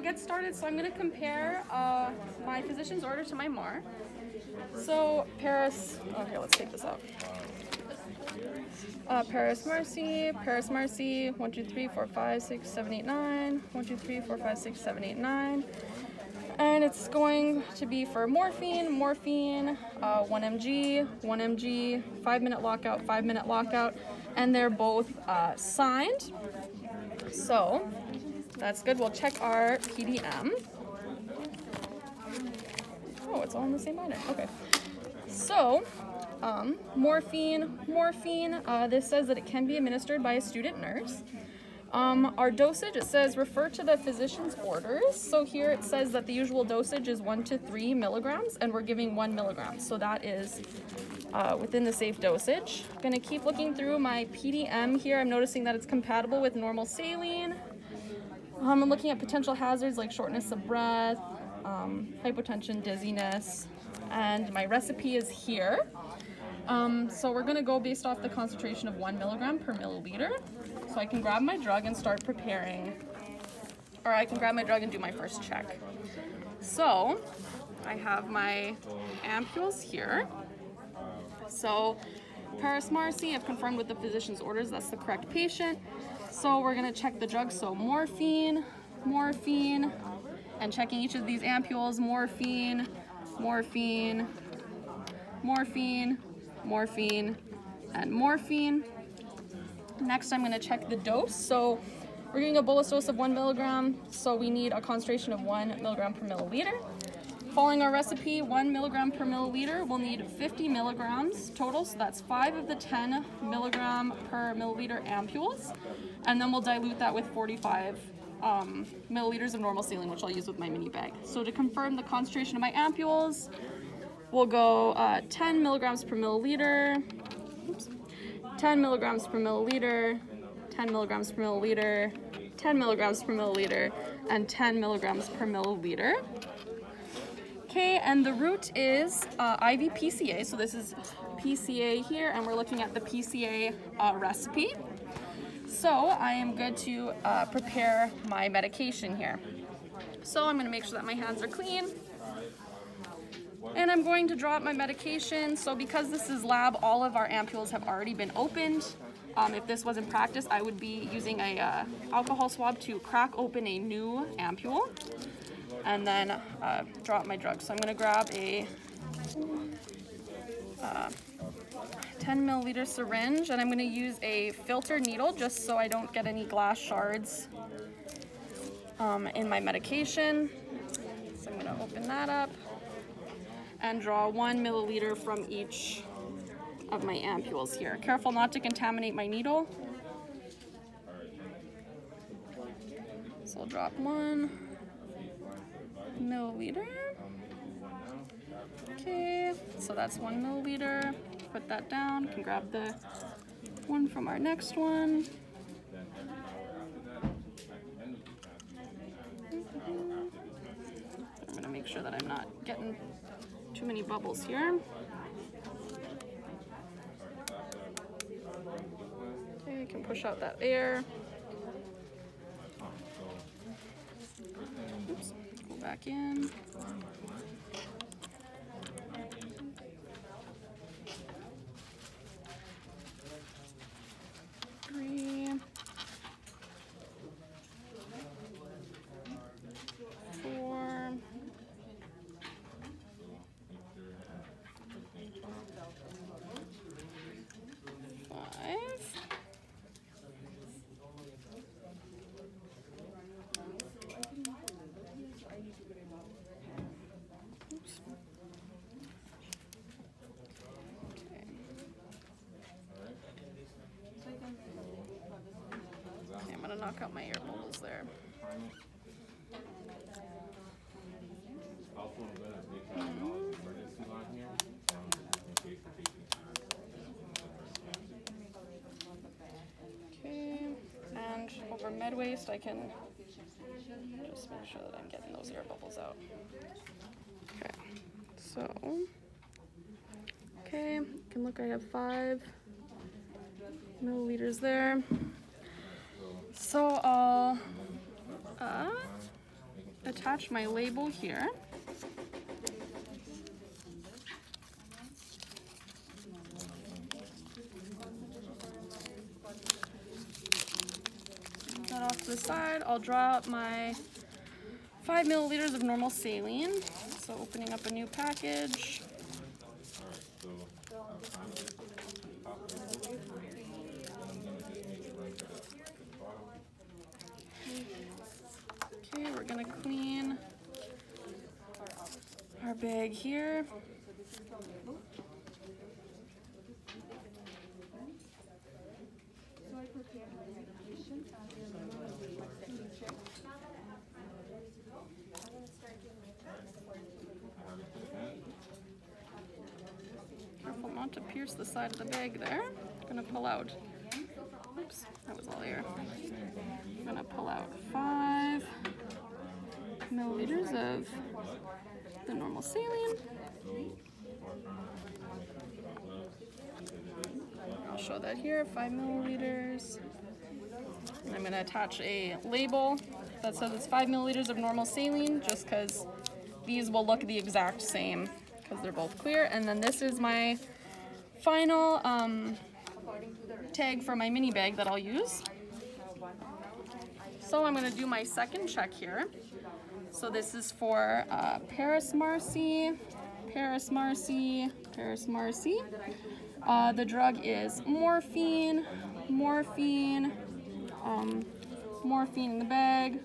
get started, so I'm going to compare my physician's order to my MAR. So Paris, okay, let's take this out. Paris Marcy, 1, 2, 3, 4, 5, 6, 7, 8, 9, 1, 2, 3, 4, 5, 6, 7, 8, 9. And it's going to be for morphine, 1 mg, 1 mg, 5-minute lockout, 5-minute lockout, and they're both signed. So that's good. We'll check our PDM. Oh, it's all in the same order. Okay. So, morphine, this says that it can be administered by a student nurse. Our dosage, it says refer to the physician's orders. So here it says that the usual dosage is 1 to 3 milligrams, and we're giving 1 milligram. So that is within the safe dosage. I'm gonna keep looking through my PDM here. I'm noticing that it's compatible with normal saline. I'm looking at potential hazards like shortness of breath, hypotension, dizziness, and my recipe is here. So we're gonna go based off the concentration of 1 milligram per milliliter. So I can grab my drug and start preparing, or I can grab my drug and do my first check. So I have my ampules here. So Paris Marcy, I've confirmed with the physician's orders, that's the correct patient. So we're gonna check the drugs, so morphine, and checking each of these ampules, morphine, and morphine. Next, I'm gonna check the dose. So we're getting a bolus dose of 1 milligram, so we need a concentration of 1 milligram per milliliter. Following our recipe, 1 milligram per milliliter, we'll need 50 milligrams total, so that's 5 of the 10 milligram per milliliter ampules, and then we'll dilute that with 45 milliliters of normal saline, which I'll use with my mini bag. So to confirm the concentration of my ampules, we'll go 10 milligrams per milliliter, 10 milligrams per milliliter, 10 milligrams per milliliter, 10 milligrams per milliliter, and 10 milligrams per milliliter. Okay, and the route is IV PCA, so this is PCA here, and we're looking at the PCA recipe. So I am good to prepare my medication here. So I'm gonna make sure that my hands are clean. And I'm going to draw up my medication. So because this is lab, all of our ampules have already been opened. If this was in practice, I would be using a alcohol swab to crack open a new ampule and then draw up my drug. So I'm gonna grab a 10 milliliter syringe, and I'm gonna use a filter needle just so I don't get any glass shards in my medication. So I'm gonna open that up and draw 1 milliliter from each of my ampules here. Careful not to contaminate my needle. So I'll drop 1 milliliter. Okay, so that's 1 milliliter. Put that down. Can grab the one from our next one. I'm gonna make sure that I'm not getting too many bubbles here. Okay, you can push out that air. Oops, go back in. Knock out my air bubbles there. Okay, and over med waste, I can just make sure that I'm getting those air bubbles out. Okay, so, okay, you can look, I have 5 milliliters there. So I'll attach my label here. Put that off to the side. I'll draw up my 5 milliliters of normal saline. So opening up a new package. Okay, we're gonna clean our bag here. Careful not to pierce the side of the bag there. I'm gonna pull out, oops, that was all air. I'm gonna pull out 5 milliliters of the normal saline. I'll show that here, 5 milliliters. And I'm gonna attach a label that says it's 5 milliliters of normal saline, just because these will look the exact same because they're both clear. And then this is my final tag for my mini bag that I'll use. So I'm gonna do my second check here. So this is for Paris Marcy. The drug is morphine in the bag,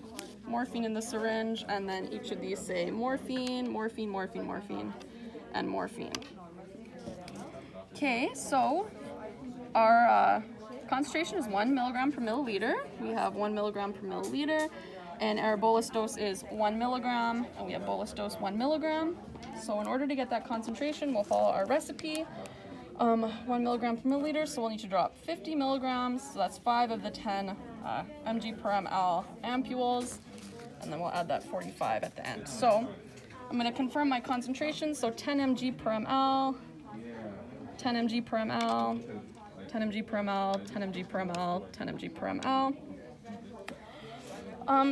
morphine in the syringe, and then each of these say morphine, and morphine. Okay, so our concentration is 1 milligram per milliliter. We have 1 milligram per milliliter, and our bolus dose is 1 milligram, and we have bolus dose 1 milligram. So in order to get that concentration, we'll follow our recipe. 1 milligram per milliliter, so we'll need to drop 50 milligrams, so that's 5 of the 10 mg per ml ampules, and then we'll add that 45 at the end. So I'm going to confirm my concentration, so 10 mg per ml, 10 mg per ml, 10 mg per ml, 10 mg per ml, 10 mg per ml.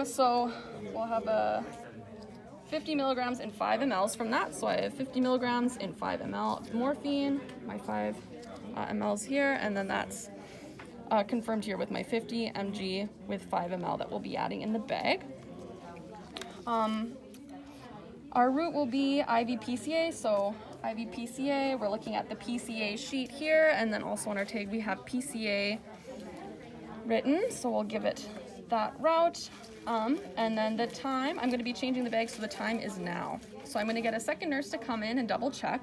So we'll have a 50 milligrams in 5 mLs from that. So I have 50 milligrams in 5 ml of morphine, my 5 mLs here, and then that's confirmed here with my 50 mg with 5 ml that we'll be adding in the bag. Our route will be IV PCA, so IV PCA, we're looking at the PCA sheet here, and then also on our tag we have PCA written, so we'll give it that route. And then the time, I'm going to be changing the bag, so the time is now. So I'm going to get a second nurse to come in and double check.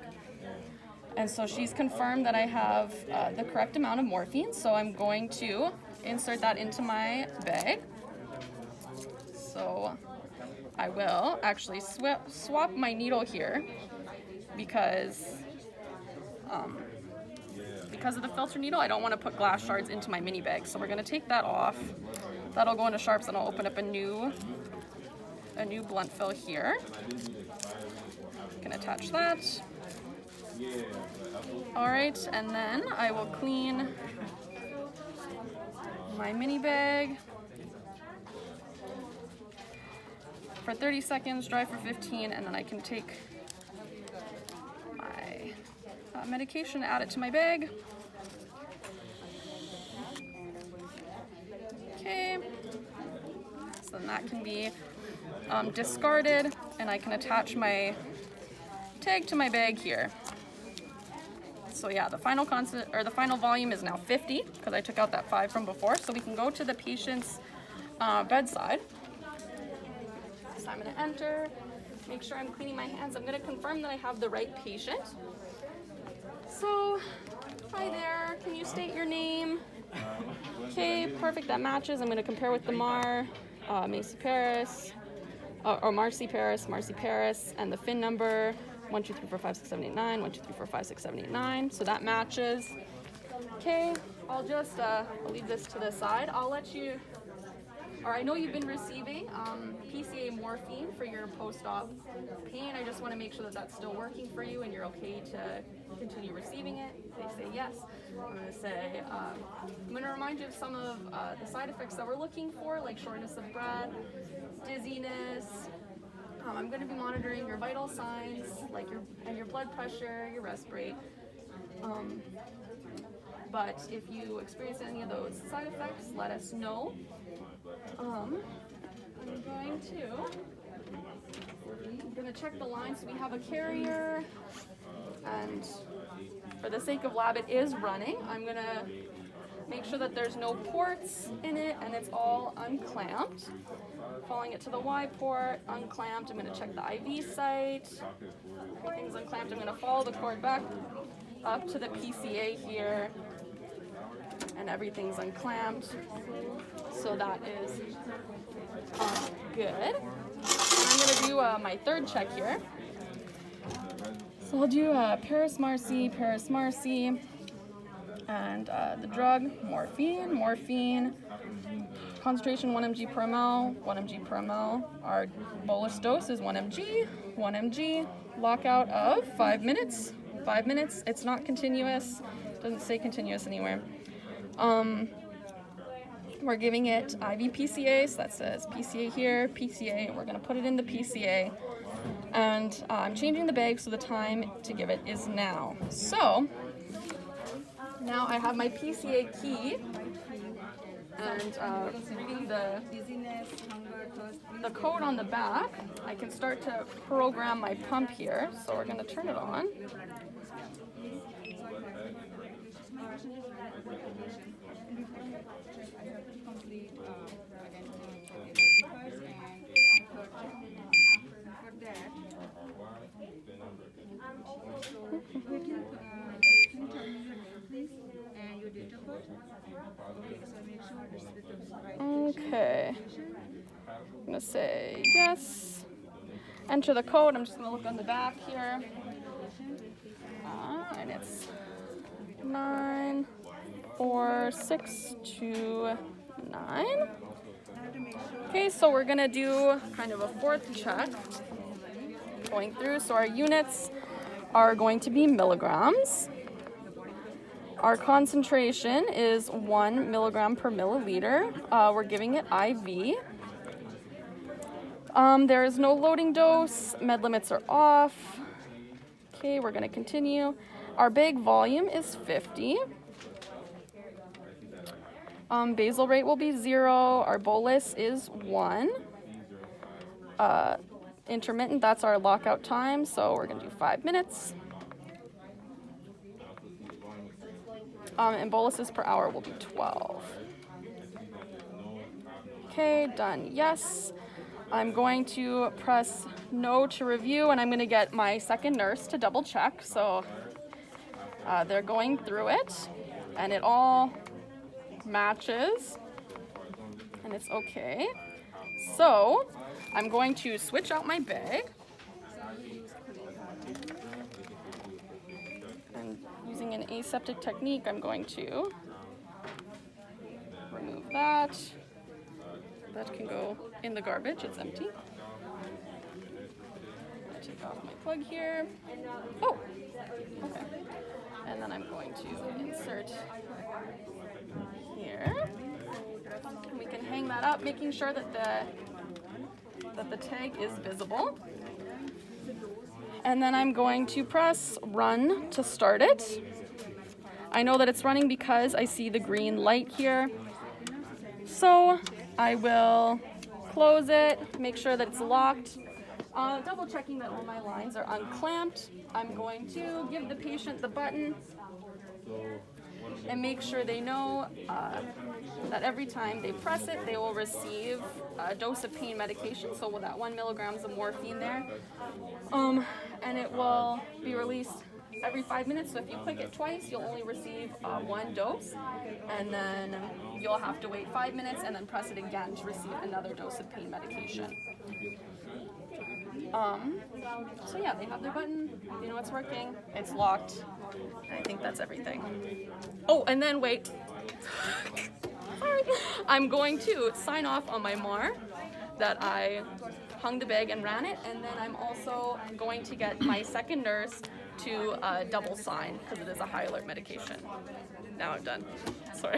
And so she's confirmed that I have the correct amount of morphine, so I'm going to insert that into my bag. So I will actually swap my needle here because of the filter needle, I don't want to put glass shards into my mini bag. So we're going to take that off. That'll go into sharps, and I'll open up a new blunt fill here. Can attach that. All right, and then I will clean my mini bag for 30 seconds, dry for 15, and then I can take my medication, add it to my bag. Okay, so then that can be discarded, and I can attach my tag to my bag here. So yeah, the final volume is now 50 because I took out that 5 from before. So we can go to the patient's bedside. So I'm going to enter, make sure I'm cleaning my hands. I'm going to confirm that I have the right patient. So, hi there. Can you state your name? Okay, perfect. That matches. I'm going to compare with the Marcy Paris, and the FIN number 1 2 3 4 5 6 7 8 9 1 2 3 4 5 6 7 8 9. So that matches. Okay, I'll just I'll leave this to the side. I'll let you, or I know you've been receiving PCA morphine for your post-op pain. I just want to make sure that that's still working for you and you're okay to continue receiving it. They say yes. I'm going to say, I'm going to remind you of some of the side effects that we're looking for, like shortness of breath, dizziness, I'm going to be monitoring your vital signs, like your blood pressure, your respirate. But if you experience any of those side effects, let us know. I'm going to check the line. So we have a carrier, and for the sake of lab, it is running. I'm going to make sure that there's no ports in it and it's all unclamped. Following it to the Y port, unclamped. I'm going to check the IV site. Everything's unclamped. I'm going to follow the cord back up to the PCA here, and everything's unclamped. So that is good. And I'm going to do my third check here. So I'll do Paris Marcy, and the drug, morphine, concentration 1 mg per ml, 1 mg per ml. Our bolus dose is 1 mg, lockout of 5 minutes. 5 minutes, it's not continuous, doesn't say continuous anywhere. We're giving it IV PCA, so that says PCA here, PCA, we're gonna put it in the PCA. And I'm changing the bag, so the time to give it is now. So, now I have my PCA key, and reading the code on the back, I can start to program my pump here. So we're going to turn it on. Okay, I'm gonna say yes, enter the code. I'm just gonna look on the back here, and it's 94629. Okay, so we're gonna do kind of a fourth check going through. So our units are going to be milligrams. Our concentration is 1 milligram per milliliter. We're giving it IV. There is no loading dose. Med limits are off. Okay, we're going to continue. Our bag volume is 50. Basal rate will be 0. Our bolus is 1. Intermittent, that's our lockout time, so we're going to do 5 minutes. And boluses per hour will be 12. Okay, done, yes. I'm going to press no to review, and I'm going to get my second nurse to double check. So they're going through it, and it all matches, and it's okay. So I'm going to switch out my bag. And using an aseptic technique, I'm going to remove that. That can go in the garbage, it's empty. Take off my plug here. Oh, okay. And then I'm going to insert here. And we can hang that up, making sure that the tag is visible. And then I'm going to press run to start it. I know that it's running because I see the green light here. So I will close it, make sure that it's locked. Double checking that all my lines are unclamped. I'm going to give the patient the button and make sure they know that every time they press it, they will receive a dose of pain medication. So with that 1 milligram of morphine there. And it will be released every 5 minutes. So if you click it twice, you'll only receive 1 dose. And then you'll have to wait 5 minutes and then press it again to receive another dose of pain medication. So yeah, they have their button, they know it's working, it's locked. I think that's everything. Oh, and then wait. Sorry. I'm going to sign off on my MAR that I hung the bag and ran it, and then I'm also going to get my second nurse to double sign because it is a high alert medication. Now I'm done. Sorry.